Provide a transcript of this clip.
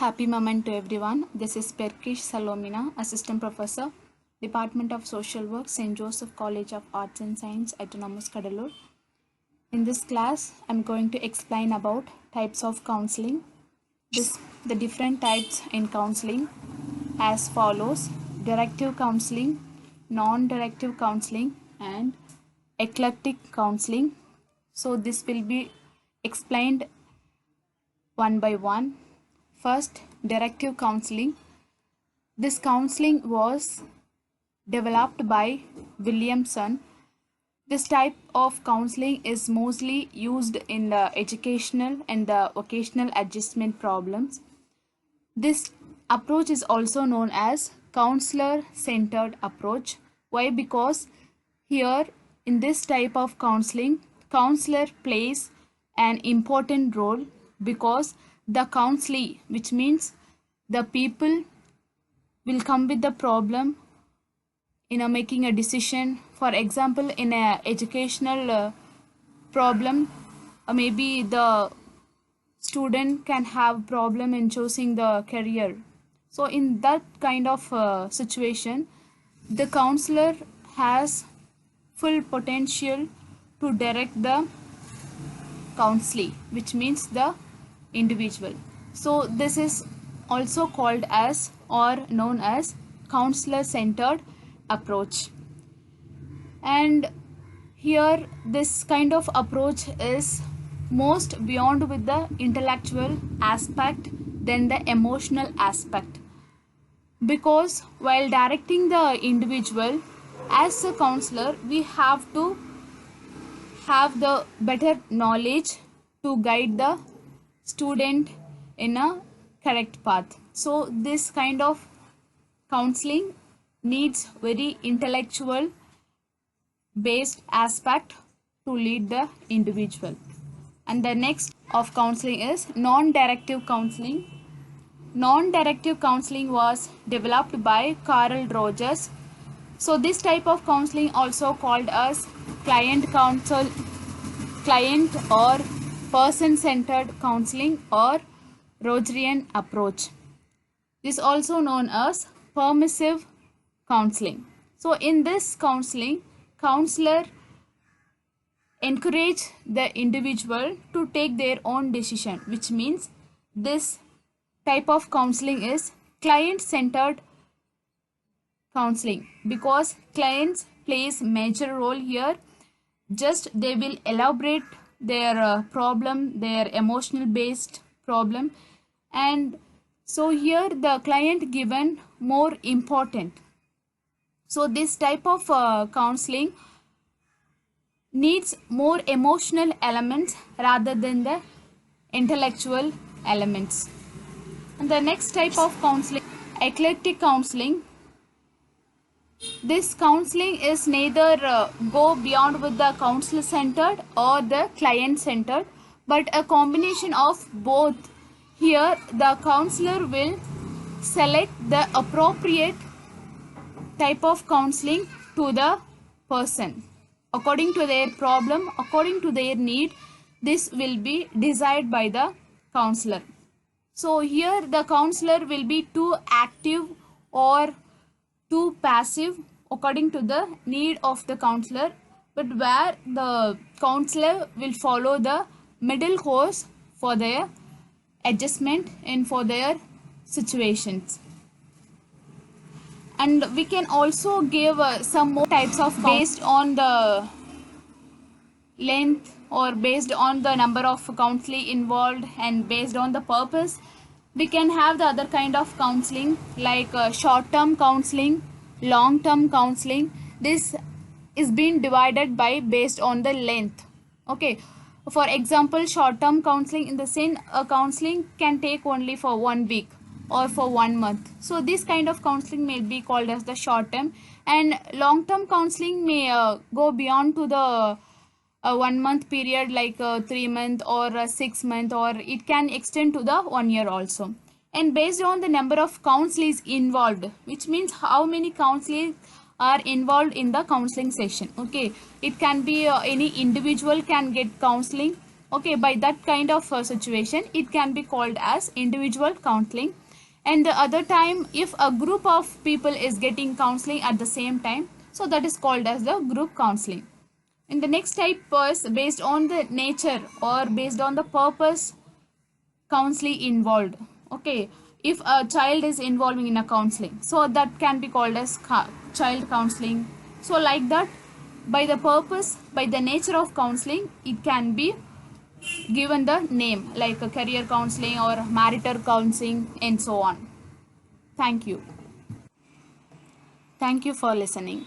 Happy moment to everyone. This is Perkish Salomina, Assistant Professor, Department of Social Work, St. Joseph College of Arts and Science, Autonomous Cuddalore. In this class, I'm going to explain about types of counseling. The different types in counseling as follows: directive counseling, non-directive counseling, and eclectic counseling. So this will be explained one by one. First, directive counseling. This counseling was developed by Williamson. This type of counseling is mostly used in the educational and the vocational adjustment problems. This approach is also known as counselor-centered approach. Why? Because here in this type of counseling, counselor plays an important role because the counselee, which means the people will come with the problem in making a decision. For example, in a educational problem, maybe the student can have problem in choosing the career. So in that kind of situation, the counselor has full potential to direct the counselee, which means the individual. So this is also called as or known as counselor centered approach. And here this kind of approach is most beyond with the intellectual aspect than the emotional aspect, because while directing the individual, as a counselor we have to have the better knowledge to guide the student in a correct path. So this kind of counseling needs very intellectual based aspect to lead the individual. And the next of counseling is non-directive counseling. Non-directive counseling was developed by Carl Rogers. So this type of counseling also called as client or person-centered counseling or Rogerian approach. This is also known as permissive counseling. So in this counseling, counselor encourage the individual to take their own decision, which means this type of counseling is client-centered counseling, because clients plays major role here. Just they will elaborate their problem, their emotional based problem, and so here the client given more important. So this type of counseling needs more emotional elements rather than the intellectual elements. And the next type of counseling, eclectic counseling. This counseling is neither go beyond with the counselor centered or the client centered, but a combination of both. Here the counselor will select the appropriate type of counseling to the person according to their problem, according to their need. This will be decided by the counselor. So here the counselor will be too active or too passive according to the need of the counselor, but where the counselor will follow the middle course for their adjustment and for their situations. And we can also give some more types of based on the length or based on the number of counseling involved and based on the purpose. We can have the other kind of counseling like short-term counseling, long-term counseling. This is being divided by based on the length. Okay, for example, short-term counseling, in the same counseling can take only for 1 week or for 1 month. So this kind of counseling may be called as the short-term, and long-term counseling may go beyond to the 1 month period, like 3 month or 6 month, or it can extend to the 1 year also. And based on the number of counselors involved, which means how many counselors are involved in the counseling session. Okay, it can be any individual can get counseling, Okay, by that kind of situation, it can be called as individual counseling. And the other time, if a group of people is getting counseling at the same time, so that is called as the group counseling. And the next type is based on the nature or based on the purpose counseling involved. Okay, if a child is involving in a counseling, so that can be called as child counseling. So like that, by the purpose, by the nature of counseling, it can be given the name like a career counseling or marital counseling and so on. Thank you. Thank you for listening.